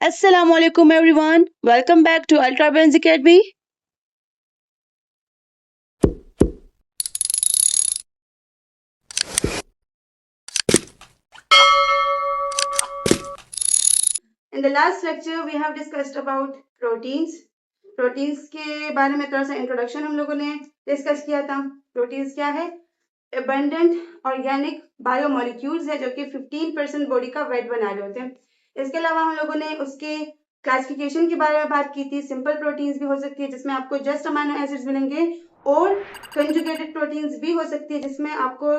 Assalamu alaikum everyone. Welcome back to Ultra Benz Academy. In the last lecture we have discussed about proteins. Proteins के बारे में थोड़ा सा introduction हम लोगों ने डिस्कस किया था. प्रोटीन्स क्या है? एबंडेंट ऑर्गेनिक बायोमोलिक्यूल्स है जो कि 15% बॉडी का वेट बना रहे होते हैं. इसके अलावा हम लोगों ने उसके क्लासिफिकेशन के बारे में बात की थी. सिंपल प्रोटीन्स भी हो सकती है जिसमें आपको जस्ट अमाइनो एसिड्स मिलेंगे, और कंजुगेटेड प्रोटीन्स भी हो सकती है जिसमें आपको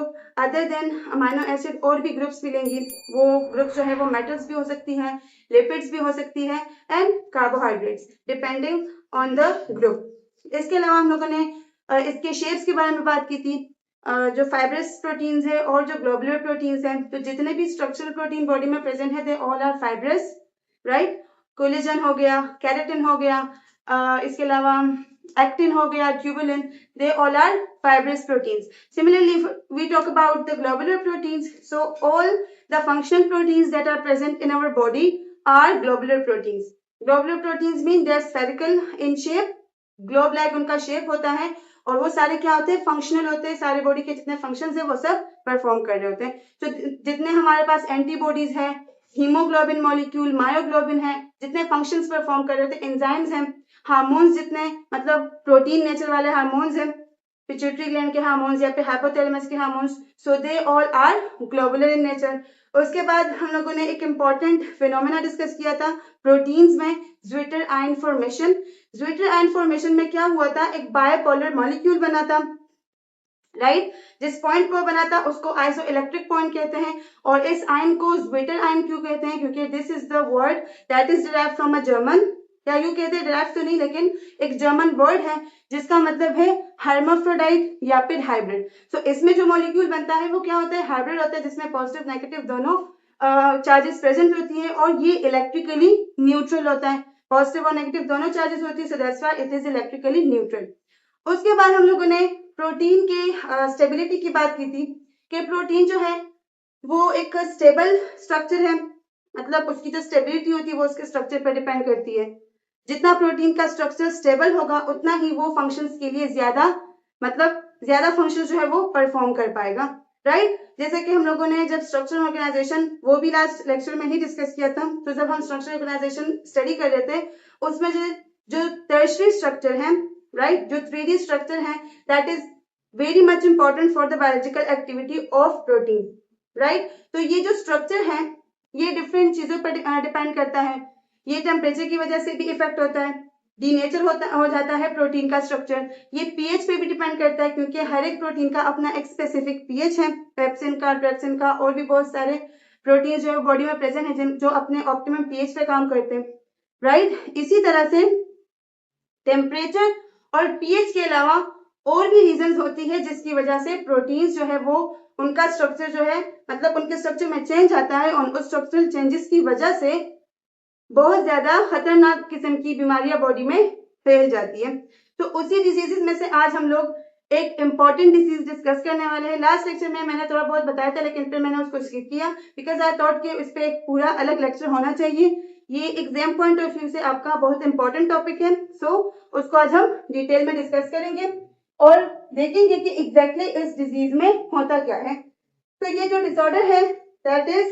अदर देन अमाइनो एसिड और भी ग्रुप्स मिलेंगी. वो ग्रुप्स जो है वो मेटल्स भी हो सकती हैं, लिपिड्स भी हो सकती है, and carbohydrates depending on the group. इसके अलावा हम लोगों ने इसके शेप्स के बारे में बात की थी. जो फाइब्रस प्रोटीन्स है और जो ग्लोबुलर प्रोटीन्स हैं, तो जितने भी स्ट्रक्चरल प्रोटीन बॉडी में प्रेजेंट है they all are fibrous, right. Collagen हो गया, केराटिन हो गया, इसके अलावा एक्टिन हो गया, tubulin, they all are fibrous proteins. Similarly, if we talk about the globular proteins, so all the functional proteins that are present in our body are globular proteins. Globular proteins mean they are spherical in shape, globe like उनका shape होता है, और वो सारे क्या होते हैं? Functional होते हैं. सारे बॉडी के जितने फंक्शंस है वो सब परफॉर्म कर रहे होते हैं. तो जितने हमारे पास एंटीबॉडीज है, हीमोग्लोबिन मॉलिक्यूल, मायोग्लोबिन है, जितने फंक्शंस परफॉर्म कर रहे होते हैं, एंजाइम्स हैं, हार्मोन्स जितने, मतलब प्रोटीन नेचर वाले हार्मोन्स हैं, पिट्यूटरी ग्लैंड के हार्मोन्स या फिर हाइपोथैलेमस के hormones, so they all are globular in nature. उसके बाद हम लोगों ने एक इम्पॉर्टेंट फिनोमेना डिस्कस किया था प्रोटीन्स में, zwitter ion formation. Zwitter ion formation में क्या हुआ था? एक बायोपोलर मॉलिक्यूल बना था, राइट. जिस पॉइंट पर बना था उसको आइसो इलेक्ट्रिक पॉइंट कहते हैं. और इस आयन को ज्विटर आयन क्यों कहते हैं? क्योंकि this is the word that is derived from a German, या यूं कहते हैं, डिराइव तो नहीं लेकिन एक जर्मन वर्ड है जिसका मतलब है हर्माफ्रोडाइट या फिर हाइब्रिड. सो इसमें जो मॉलिक्यूल बनता है वो क्या होता है? हाइब्रिड होता है, जिसमें पॉजिटिव नेगेटिव दोनों चार्जेस प्रेजेंट होती है, और ये इलेक्ट्रिकली न्यूट्रल होता है. पॉजिटिव और नेगेटिव दोनों चार्जेस होती है, so that's why it is electrically neutral. उसके बाद हम लोगों ने प्रोटीन के स्टेबिलिटी की बात की थी कि प्रोटीन जो है वो एक स्टेबल स्ट्रक्चर है, मतलब उसकी जो स्टेबिलिटी होती है वो उसके स्ट्रक्चर पर डिपेंड करती है. जितना प्रोटीन का स्ट्रक्चर स्टेबल होगा उतना ही वो फंक्शंस के लिए ज्यादा, मतलब ज्यादा फंक्शन जो है वो परफॉर्म कर पाएगा, राइट. जैसे कि हम लोगों ने जब स्ट्रक्चर ऑर्गेनाइजेशन, वो भी लास्ट लेक्चर में ही डिस्कस किया था, तो जब हम स्ट्रक्चर ऑर्गेनाइजेशन स्टडी कर रहे थे उसमें जो टर्शरी स्ट्रक्चर है, राइट, जो 3D स्ट्रक्चर है, that is very much important for the biological activity of protein, right. तो ये जो स्ट्रक्चर है ये डिफरेंट चीजों पर डिपेंड करता है. ये टेम्परेचर की वजह से भी इफेक्ट होता है, डीनेचर हो जाता है प्रोटीन का स्ट्रक्चर. ये पीएच पे भी डिपेंड करता है क्योंकि हर एक प्रोटीन का अपना एक स्पेसिफिक पीएच है, पेप्सिन का, ट्रेप्सिन का, और भी बहुत सारे प्रोटीन जो है बॉडी में प्रेजेंट है जो अपने ऑप्टिमम पीएच पे काम करते हैं, राइट. इसी तरह से टेम्परेचर और पीएच के अलावा और भी रीजंस होती है जिसकी वजह से प्रोटीन्स जो है वो उनका स्ट्रक्चर जो है, मतलब उनके स्ट्रक्चर में चेंज आता है, और उस स्ट्रक्चरल चेंजेस की वजह से बहुत ज्यादा खतरनाक किस्म की बीमारियां बॉडी में फैल जाती है. तो उसी डिजीजेस में से आज हम लोग एक इम्पॉर्टेंट डिजीज डिस्कस करने वाले हैं. लास्ट लेक्चर में मैंने थोड़ा बहुत बताया था लेकिन फिर मैंने उसको स्किप किया बिकॉज आई थॉट कि इस पे एक पूरा अलग लेक्चर होना चाहिए. ये एग्जाम पॉइंट ऑफ व्यू से आपका बहुत इंपॉर्टेंट टॉपिक है, सो उसको आज हम डिटेल में डिस्कस करेंगे और देखेंगे कि एग्जैक्टली इस डिजीज में होता क्या है. तो ये जो डिसऑर्डर है that is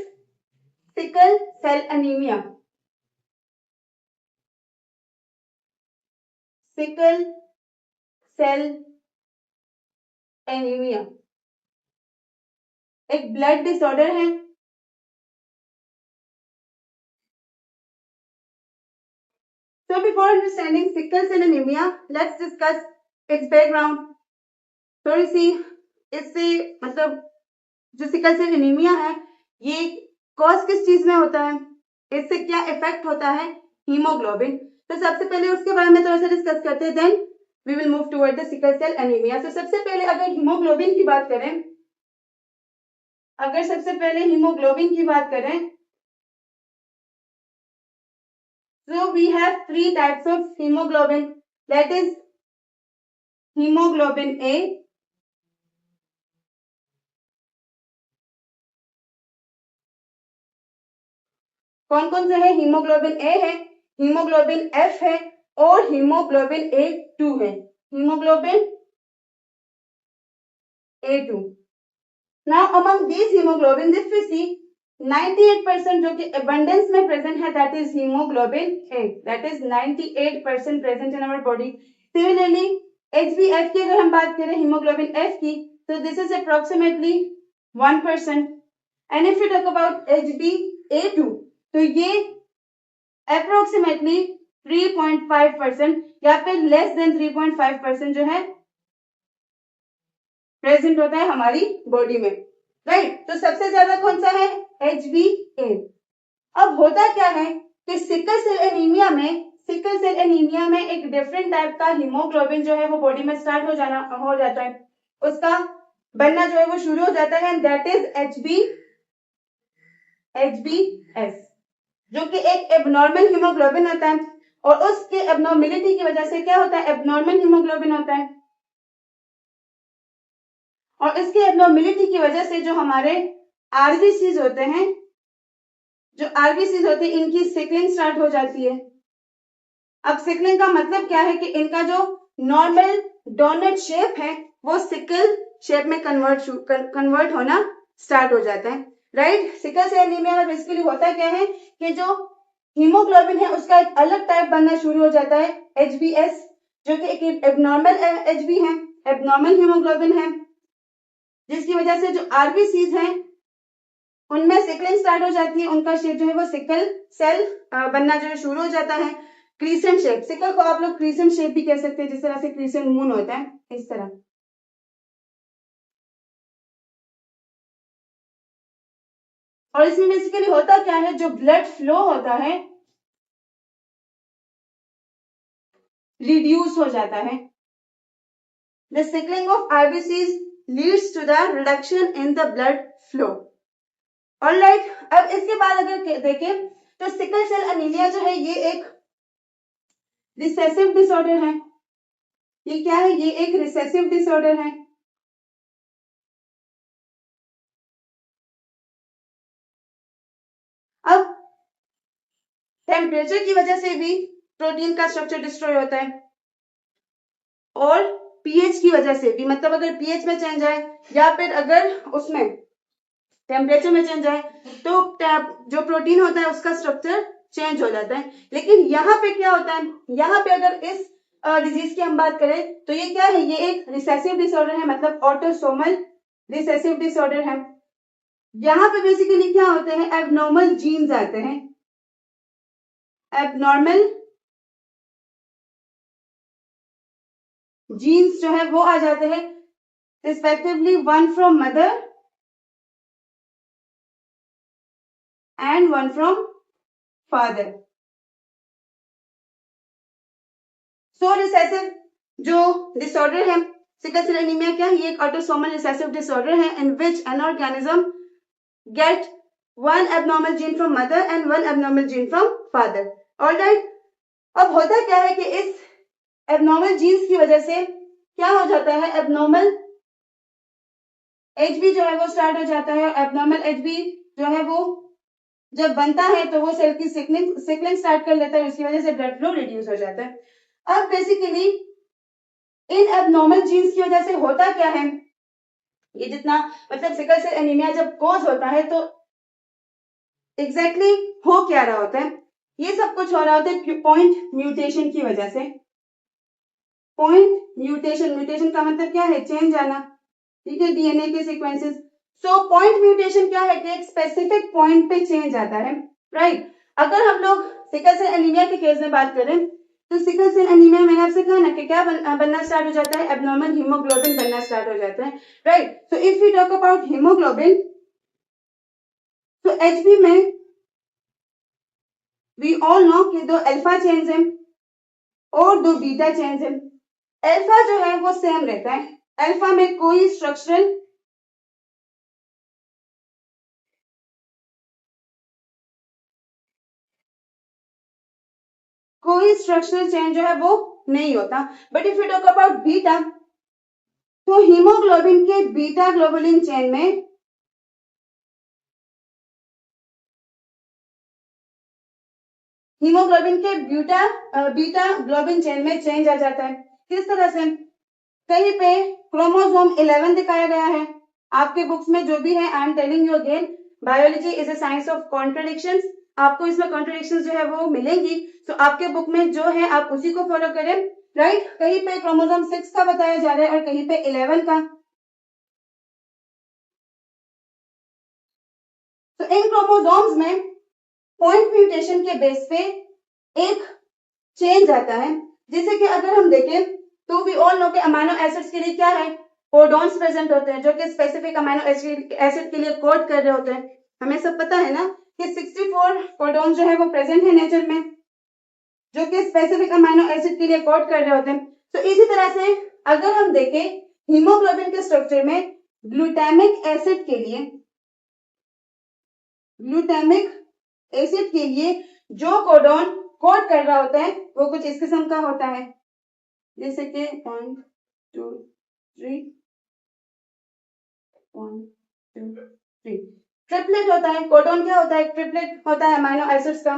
sickle cell anaemia. Sickle cell anaemia एक ब्लड डिसऑर्डर है. So before understanding sickle cell anemia, let's discuss its background. थोड़ी सी इससे, मतलब जो सिकल सेल एनीमिया है ये कॉज किस चीज में होता है, इससे क्या इफेक्ट होता है? हीमोग्लोबिन. तो सबसे पहले उसके बारे में थोड़ा सा डिस्कस करते हैं, then we will move toward the sickle cell anaemia. तो सबसे पहले अगर हीमोग्लोबिन की बात करें, so we have three types of hemoglobin, that is hemoglobin A, कौन कौन से है? हीमोग्लोबिन ए है, हीमोग्लोबिन एफ है और हीमोग्लोबिन A2 है, haemoglobin A2. Now among these hemoglobin, if we see 98% जो कि abundance में present है, that is hemoglobin A, that is 98% present in our body. Similarly HbF की अगर हम बात करें hemoglobin F की, so this is approximately 1%. And if you talk about HbA2, तो ये approximately 3.5% या फिर less than 3.5% जो है प्रेजेंट होता है हमारी बॉडी में, राइट. तो सबसे ज्यादा कौन सा है? HbA. अब होता क्या है कि सिकल सेल एनीमिया में एक डिफरेंट टाइप का हीमोग्लोबिन जो है वो बॉडी में स्टार्ट हो जाता है, उसका बनना जो है वो शुरू हो जाता है, एंड दैट इज HbS, जो कि एक एबनॉर्मल हीमोग्लोबिन होता है. और उसके एबनॉर्मेलिटी की वजह से क्या होता है? एबनॉर्मल हीमोग्लोबिन होता है, और इसके एबनॉर्मेलिटी की वजह से जो हमारे आरबीसीज होते हैं, इनकी सिकलिंग स्टार्ट हो जाती है. अब सिकलिंग का मतलब क्या है कि इनका जो नॉर्मल डोनट शेप है वो सिकल शेप में कन्वर्ट होना स्टार्ट हो जाता है, राइट. सिकल सेल एनीमिया में बेसिकली होता क्या है कि जो हीमोग्लोबिन है उसका एक अलग टाइप बनना शुरू हो जाता है, HbS, जो कि एक एबनॉर्मल HB है, एबनॉर्मल हीमोग्लोबिन है, जिसकी वजह से जो आरबीसीज हैं उनमें सिकलिंग स्टार्ट हो जाती है, उनका शेप जो है वो सिकल सेल बनना जो है शुरू हो जाता है. क्रीसेंट शेप, सिकल को आप लोग क्रीसेंट शेप भी कह सकते हैं, जिस तरह से क्रीसेंट मून होता है, इस तरह. और इसमें बेसिकली होता क्या है, जो ब्लड फ्लो होता है रिड्यूस हो जाता है. The sickling of RBCs leads to the reduction in the blood flow. Alright. अब इसके बाद अगर देखें तो सिकल सेल एनीमिया जो है ये एक रिसेसिव डिसऑर्डर है. ये क्या है? ये एक रिसेसिव डिसऑर्डर है. अब टेम्परेचर की वजह से भी प्रोटीन का स्ट्रक्चर डिस्ट्रॉय होता है, और पीएच की वजह से भी, मतलब अगर पीएच में चेंज आए या फिर अगर उसमें टेम्परेचर में चेंज आए तो जो प्रोटीन होता है उसका स्ट्रक्चर चेंज हो जाता है. लेकिन यहाँ पे क्या होता है, यहाँ पे अगर इस डिजीज की हम बात करें तो ये क्या है? ये एक रिसेसिव डिसऑर्डर है, मतलब ऑटोसोमल रिसेसिव डिसऑर्डर है. यहाँ पे बेसिकली क्या होते हैं? एबनॉर्मल जीन्स आते हैं, एबनॉर्मल जीन्स जो है वो आ जाते हैं, respectively one from mother and one from father. So recessive जो डिसऑर्डर है सिकल सेल एनीमिया क्या है? ये एक ऑटोसोमल रिसेसिव डिसऑर्डर है in which an organism get one abnormal gene from mother and one abnormal gene from father. Alright. अब होता क्या है कि इस एबनॉर्मल जीन्स की वजह से क्या हो जाता है? एबनॉर्मल HB जो है वो स्टार्ट हो जाता है. एबनॉर्मल HB जो है वो जब बनता है तो वो सेल की सिकलिंग स्टार्ट कर लेता है, उसकी वजह से ब्लड फ्लो रिड्यूस हो जाता है. अब बेसिकली इन एबनॉर्मल जीन्स की वजह से होता क्या है, ये जितना मतलब सिकल सेल एनीमिया जब कोज होता है तो एग्जैक्टली हो क्या रहा होता है? ये सब कुछ हो रहा होता है पॉइंट म्यूटेशन की वजह से. पॉइंट म्यूटेशन का मतलब क्या है? चेंज आना, ठीक है, डीएनए के सीक्वेंसेस. सो पॉइंट म्यूटेशन क्या है कि एक स्पेसिफिक पॉइंट पे चेंज आता है, राइट. अगर हम लोग सिकल सेल एनीमिया के केस में बात करें तो सिकल सेल एनीमिया मैंने आपसे कहा ना कि क्या बनना स्टार्ट हो जाता है? एबनॉर्मल हीमोग्लोबिन बनना स्टार्ट हो जाता है, right. So if we talk about haemoglobin, तो एचबी में वी ऑल नो कि दो अल्फा चेन्स हैं और दो बीटा चेन्स हैं. अल्फा जो है वो सेम रहता है, अल्फा में कोई स्ट्रक्चरल चेंज जो है वो नहीं होता. But if you talk about beta, तो हीमोग्लोबिन के बीटा ग्लोबुलिन चेन में हीमोग्लोबिन के बीटा ग्लोबिन चेन में चेंज आ जाता है। किस तरह से? कहीं पे क्रोमोसोम 11 दिखाया गया है आपके बुक्स में जो भी है। I am telling you again, biology is a science of contradictions. आपको इसमें कॉन्ट्रडिक्शंस जो है वो मिलेंगी, तो आपके बुक में जो है आप उसी को फॉलो करें, राइट। कहीं पे क्रोमोसोम 6 का बताया जा रहा है और कहीं पे 11 का। तो इन क्रोमोसोम्स में पॉइंट म्यूटेशन के बेस पे एक चेंज आता है, जैसे कि अगर हम देखें तो वी ऑल नो के अमाइनो एसिड्स के लिए क्या है, कोडॉन्स प्रेजेंट होते हैं जो कि स्पेसिफिक अमाइनो एसिड के लिए कोड कर रहे होते हैं। हमें सब पता है ना कि 64 कोडॉन्स जो है वो प्रेजेंट है नेचर में, जो कि स्पेसिफिक अमाइनो एसिड के लिए कोड कर रहे होते हैं। तो इसी तरह से अगर हम देखें हीमोग्लोबिन के स्ट्रक्चर में ग्लूटामिक एसिड के लिए जो कोडॉन कोड कर रहा होता है वो कुछ इस किस्म का होता है, जैसे कि 1 2 3 1 2 3 ट्रिपलेट होता है। कोडॉन क्या होता है? ट्रिपलेट होता है अमाइनो एसिड्स का,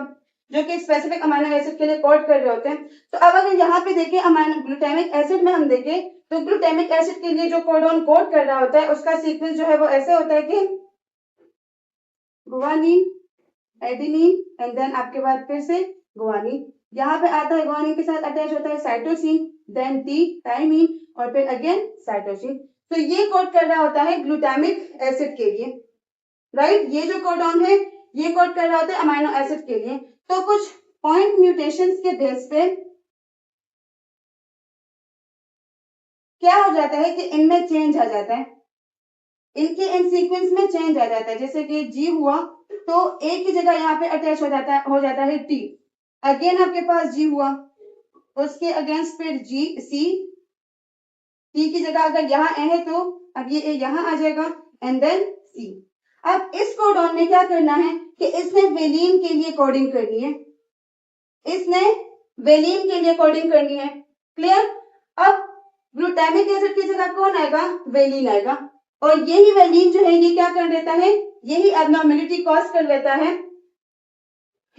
जो कि स्पेसिफिक अमाइनो एसिड के लिए कोड कर रहे होते हैं। तो अब अगर यहाँ पे देखें अमाइनो ग्लूटामिक एसिड में हम देखें तो ग्लूटामिक एसिड के लिए जो कोडॉन कोड कर रहा होता है उसका सीक्वेंस जो है वो ऐसे होता है कि गुआनिन, एडेनिन एंड देन आपके बाद फिर से गुआनिन। यहाँ पे आता है गुआनिन के साथ अटैच होता है साइटोसिन, देन टी थाइमिन और फिर अगेन साइटोसिन। तो ये कोड कर रहा होता है ग्लूटामिक एसिड के लिए, राइट। ये जो कोडॉन है ये कोड कर रहा होता है अमाइनो एसिड के लिए। तो कुछ पॉइंट म्यूटेशंस के बेस पे क्या हो जाता है कि इनमें चेंज आ जाता है, इनके इन सीक्वेंस में चेंज आ जाता है। जैसे कि जी हुआ तो ए की जगह यहाँ पे अटैच हो जाता है टी, अगेन आपके पास जी हुआ, उसके अगेंस्ट फिर जी सी, टी की जगह अगर यहाँ ए है तो अब ये ए यहाँ आ जाएगा एंड देन सी। अब इस कोडॉन में क्या करना है कि इसने वेलिन के लिए कोडिंग करनी है, इसने वेलिन के लिए कोडिंग करनी है, क्लियर। अब ग्लूटामिक एसिड की जगह कौन आएगा? वेलिन आएगा, और यही वेलिन जो है ये क्या कर देता है, यही एब्नॉर्मेलिटी कॉज कर लेता है,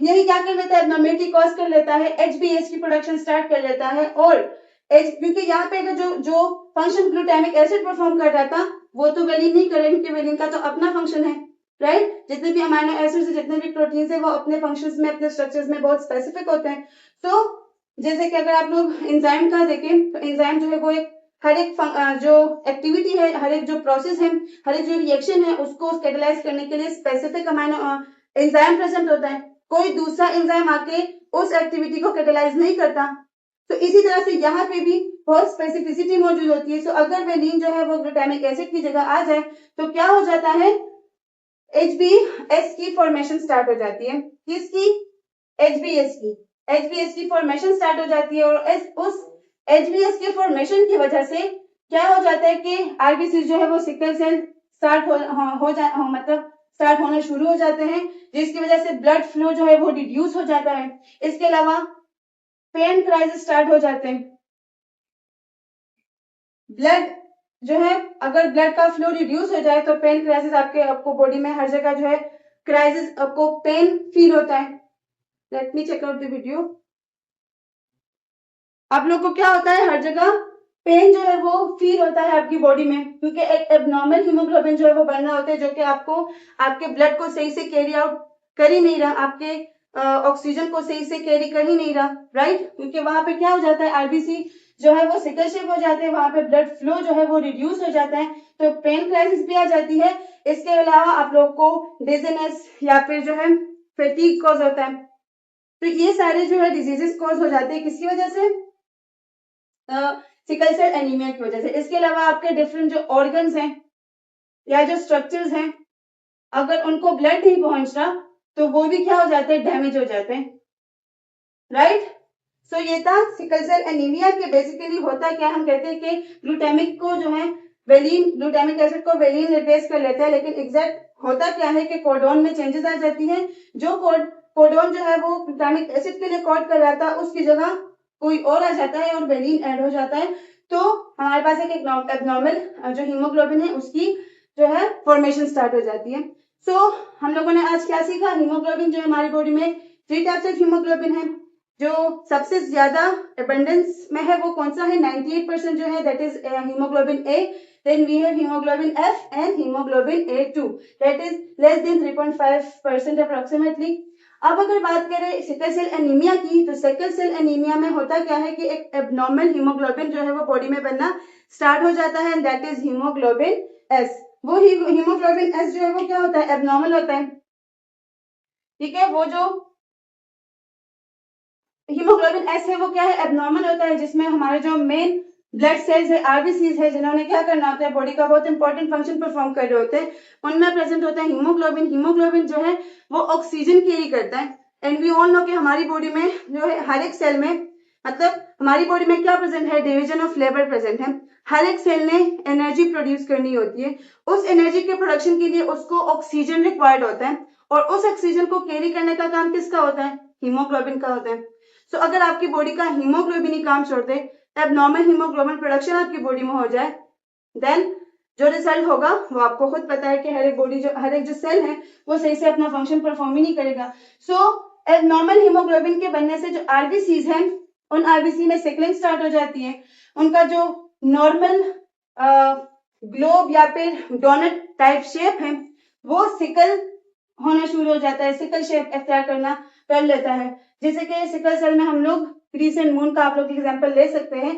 एब्नॉर्मेलिटी कॉज कर लेता है, एचबीएस की प्रोडक्शन स्टार्ट कर लेता है। और क्योंकि यहाँ पे जो फंक्शन ग्लूटामिक एसिड परफॉर्म कर रहा था वो तो वेलिन नहीं कर रहा, क्योंकि वेलिन का तो अपना फंक्शन है, राइट। जितने भी अमाइनो एसिड्स, जितने भी प्रोटीन्स है वो अपने फंक्शंस में, अपने स्ट्रक्चर्स में बहुत स्पेसिफिक होते हैं। तो जैसे कि अगर आप लोग एंजाइम का देखें तो एंजाइम जो है वो एक हर एक जो एक्टिविटी है, हर एक जो प्रोसेस है, हर एक जो रिएक्शन है उसको कैटेलाइज करने के लिए स्पेसिफिक अमाइनो एंजाइम प्रेजेंट होता है। कोई दूसरा एंजाइम आके उस एक्टिविटी को कैटेलाइज नहीं करता। तो इसी तरह से यहाँ पे भी बहुत स्पेसिफिसिटी मौजूद होती है। सो अगर वेलिन जो है वो ग्लूटामिक एसिड की जगह आ जाए तो क्या हो जाता है, HbS की फॉर्मेशन स्टार्ट हो जाती है। किसकी? HbS की फॉर्मेशन स्टार्ट हो जाती है, और उस HbS के फॉर्मेशन की वजह से क्या हो जाता है कि आरबीसी जो है वो सिकल सेल स्टार्ट स्टार्ट होना शुरू हो जाते हैं, जिसकी वजह से ब्लड फ्लो जो है वो रिड्यूस हो जाता है। इसके अलावा पेन क्राइसिस स्टार्ट हो जाते हैं। ब्लड जो है, अगर ब्लड का फ्लो रिड्यूस हो जाए तो पेन क्राइसिस आपको बॉडी में हर जगह जो है क्राइसिस, आपको पेन फील होता है। Let me check out the video. आप लोग को क्या होता है, हर जगह पेन जो है वो फील होता है आपकी बॉडी में, क्योंकि एक एब्नॉर्मल हीमोग्लोबिन जो है वो बन रहा होता है, जो कि आपको आपके ब्लड को सही से कैरी आउट कर ही नहीं रहा, आपके ऑक्सीजन को सही से कैरी कर ही नहीं रहा, राइट। क्योंकि वहां पे क्या हो जाता है, आरबीसी जो है वो सिकल शेप हो जाते हैं, वहां पे ब्लड फ्लो जो है वो रिड्यूस हो जाता है, तो पेन क्राइसिस भी आ जाती है। इसके अलावा आप लोग को डिजीनेस या फिर जो है फैटीग कॉज होता है। तो ये सारे जो है डिजीजेस कॉज हो जाते हैं किसकी वजह से, सिकल सेल एनीमिया की वजह से। इसके अलावा आपके डिफरेंट जो ऑर्गन्स हैं या जो स्ट्रक्चर्स हैं, अगर उनको ब्लड नहीं पहुंच रहा तो वो भी क्या हो जाते हैं, डैमेज हो जाते हैं, राइट। सो ये था सिकल सेल एनीमिया के बेसिकली होता क्या, हम कहते हैं कि ग्लूटामिक को जो है ग्लूटामिक एसिड को वेलिन रिप्लेस कर लेता है, लेकिन एग्जैक्ट होता क्या है कि कोडॉन में चेंजेस आ जाती है। जो कोडॉन जो है वो ग्लूटामिक एसिड के लिए कोड कर रहा था उसकी जगह कोई और आ जाता है और वेलिन ऐड हो जाता है, तो हमारे पास एक एब्नॉर्मल जो हीमोग्लोबिन है उसकी जो है फॉर्मेशन स्टार्ट हो जाती है। सो हम लोगों ने आज क्या सीखा, हीमोग्लोबिन जो है हमारी बॉडी में 3 टाइप्स ऑफ हीमोग्लोबिन है। जो सबसे ज्यादा एबंडेंस में है वो कौन सा है, 98% जो है that is haemoglobin A. Then we have haemoglobin F and haemoglobin A2 that is less than 3.5% approximately. अब अगर बात करें सिकल सेल एनीमिया की, तो सिकल सेल एनीमिया में होता क्या है कि एक एबनॉर्मल हीमोग्लोबिन जो है वो बॉडी में बनना स्टार्ट हो जाता है, दैट इज हीमोग्लोबिन एस। वो हीमोग्लोबिन एस जो है वो क्या होता है, एबनॉर्मल होता है, ठीक है। वो जो हीमोग्लोबिन एस है वो क्या है, एबनॉर्मल होता है, जिसमें हमारे जो मेन ब्लड सेल्स है, आरबीसीज है, जिन्होंने क्या करना होता है, बॉडी का बहुत इंपॉर्टेंट फंक्शन परफॉर्म कर रहे होते हैं, उनमें प्रेजेंट होता है हीमोग्लोबिन। हीमोग्लोबिन जो है वो ऑक्सीजन कैरी करता है। एंड वी ऑल नो कि हमारी बॉडी में जो है हर एक सेल में, मतलब हमारी बॉडी में क्या प्रेजेंट है, डिवीजन ऑफ लेबर प्रेजेंट है। हर एक सेल ने एनर्जी प्रोड्यूस करनी होती है, उस एनर्जी के प्रोडक्शन के लिए उसको ऑक्सीजन रिक्वायर्ड होता है, और उस ऑक्सीजन को कैरी करने का काम किसका होता है, हीमोग्लोबिन का होता है। सो अगर आपकी बॉडी का हीमोग्लोबिन ही काम छोड़ दे, एबनॉर्मल हीमोग्लोबिन प्रोडक्शन आपकी बॉडी में हो जाए, देन जो रिजल्ट होगा वो आपको खुद पता है कि हर एक जो सेल है वो सही से अपना फंक्शन परफॉर्म ही नहीं करेगा। सो एबनॉर्मल हीमोग्लोबिन के बनने से जो आरबीसीज हैं, उन आरबीसी में सिकलिंग स्टार्ट हो जाती है। उनका जो नॉर्मल ग्लोब या फिर डोनट टाइप शेप है वो सिकल होना शुरू हो जाता है, सिकल शेप अख्तियार करना कर लेता है। जैसे कि सिकल सेल में हम लोग क्रीसेंट मून का आप लोग एग्जांपल ले सकते हैं,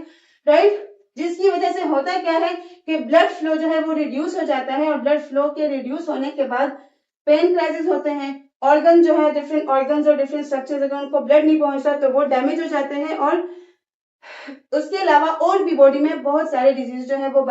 राइट, जिसकी वजह से होता क्या है कि ब्लड फ्लो जो है वो रिड्यूस हो जाता है, और ब्लड फ्लो के रिड्यूस होने के बाद पेन क्राइसिस होते हैं। ऑर्गन जो है, डिफरेंट ऑर्गन्स और डिफरेंट स्ट्रक्चर्स, अगर उनको ब्लड नहीं पहुंचता तो वो डैमेज हो जाते हैं, और उसके अलावा और भी बॉडी में बहुत सारे डिजीज जो है वो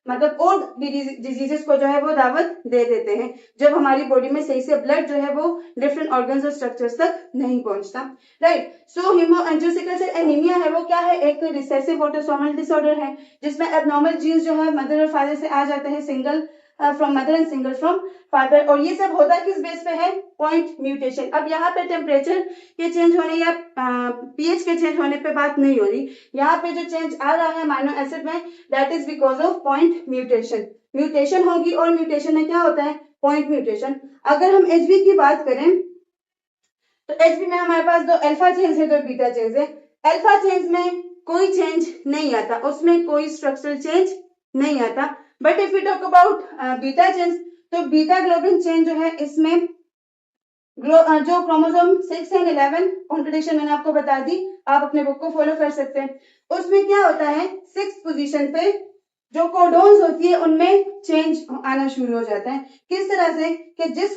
मतलब और भी डिजीजेस को जो है वो दावत दे देते हैं, जब हमारी बॉडी में सही से ब्लड जो है वो डिफरेंट ऑर्गन्स और स्ट्रक्चर्स तक नहीं पहुंचता, राइट। सो जो सिकल सेल एनीमिया है वो क्या है, एक रिसेसिव ऑटोसोमल डिसऑर्डर है, जिसमें एबनॉर्मल जीन्स जो है मदर और फादर से आ जाते हैं, single from mother and single from father. और ये सब होता किस बेस पे है, पॉइंट म्यूटेशन। अब यहाँ पे टेम्परेचर के चेंज होने या पीएच के चेंज होने पे बात नहीं हो रही, यहाँ पे जो चेंज आ रहा है अमीनो एसिड में, that is because of point mutation. Mutation होगी, और म्यूटेशन में क्या होता है, पॉइंट म्यूटेशन। अगर हम एचबी की बात करें तो एचबी में हमारे पास दो अल्फा चेंज है, दो बीटा चेंज है। अल्फा चेंज में कोई चेंज नहीं आता, उसमें कोई स्ट्रक्चरल चेंज नहीं आता। But if you talk about beta change, तो बीटा ग्लोबिन चेंज जो है इसमें जो क्रोमोसोम 6 एंड 11 कॉन्ट्रडिक्शन मैंने आपको बता दी, आप अपने बुक को फॉलो कर सकते हैं। उसमें क्या होता है, 6th पोजीशन पे जो कोडोन्स होती है उनमें चेंज आना शुरू हो जाता है। किस तरह से कि जिस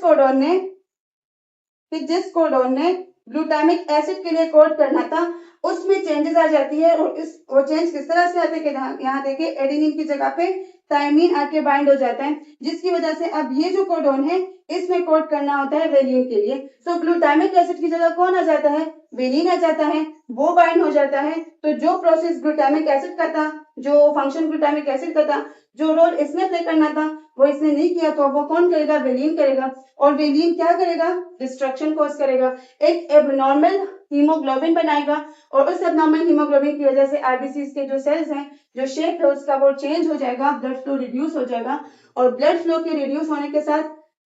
कोडोन ने ग्लूटामिक एसिड के लिए कोड करना था उसमें चेंजेस आ जाती है, और वो चेंज किस तरह से आते हैं, यहाँ देखिए एडेनिन की जगह पे थायमीन आके बाइंड हो जाता है, जिसकी वजह से अब ये जो कोडोन है इसमें कोड करना होता है वेलिन के लिए। सो ग्लूटामिक एसिड की जगह कौन आ जाता है, वेलिन आ जाता है, वो बाइंड हो जाता है। तो जो प्रोसेस ग्लूटामिक एसिड का था, जो फंक्शन ग्लूटामिक एसिड का था, जो रोल इसने प्ले करना था वो इसने नहीं किया, तो वो कौन करेगा, वेलिन करेगा। और वेलिन क्या करेगा, डिस्ट्रक्शन कॉज करेगा, एक एबनॉर्मल हीमोग्लोबिन बनाएगा, और उस एबनॉर्मल हीमोग्लोबिन की वजह से आरबीसी के जो सेल्स हैं, जो शेप है उसका वो चेंज हो जाएगा, ब्लड फ्लो रिड्यूस हो जाएगा, और ब्लड फ्लो के रिड्यूस होने के साथ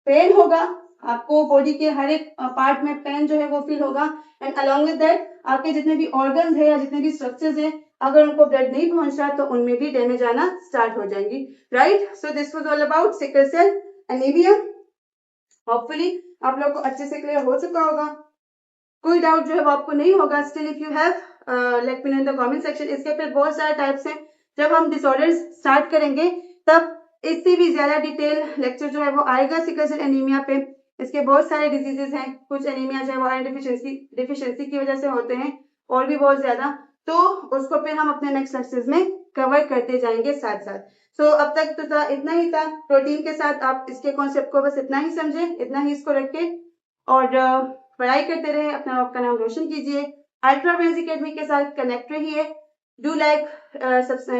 पेन होगा, आपको बॉडी के हर एक पार्ट में पेन जो है वो फील होगा। एंड अलॉन्ग विद दैट आपके जितने भी ऑर्गन्स है या जितने भी स्ट्रक्चर्स है, अगर उनको ब्लड नहीं पहुंच रहा तो उनमें भी डैमेज आना स्टार्ट हो जाएंगी, right. So this was all about sickle cell anaemia. Hopefully आप लोग को अच्छे से क्लियर हो चुका होगा, कोई डाउट जो है वो आपको नहीं होगा। Still if you have let me know in the comment section. इसके फिर बहुत सारे टाइप्स हैं, जब हम डिसऑर्डर्स स्टार्ट करेंगे तब इससे भी ज्यादा डिटेल लेक्चर जो है वो आएगा सिकल सेल एनीमिया पे। इसके बहुत सारे डिजीजेस हैं, कुछ एनीमिया जो है वो आयरन डिफिशिएंसी की वजह से होते हैं, और भी बहुत ज्यादा, तो उसको फिर हम अपने नेक्स्ट लेक्चर्स में कवर करते जाएंगे साथ साथ। सो अब तक तो इतना ही था प्रोटीन के साथ, आप इसके कॉन्सेप्ट को बस इतना ही समझे, इतना ही इसको रखे, और पढ़ाई करते रहे, अपना आपका नाम रोशन कीजिए, अल्ट्रा वेज एकेडमी के साथ कनेक्ट रहिए। Do like,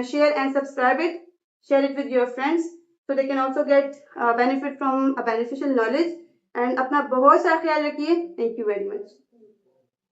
share and subscribe it, share it with your friends so they can also get benefit from a beneficial knowledge, and अपना बहुत सारा ख्याल रखिए। Thank you very much.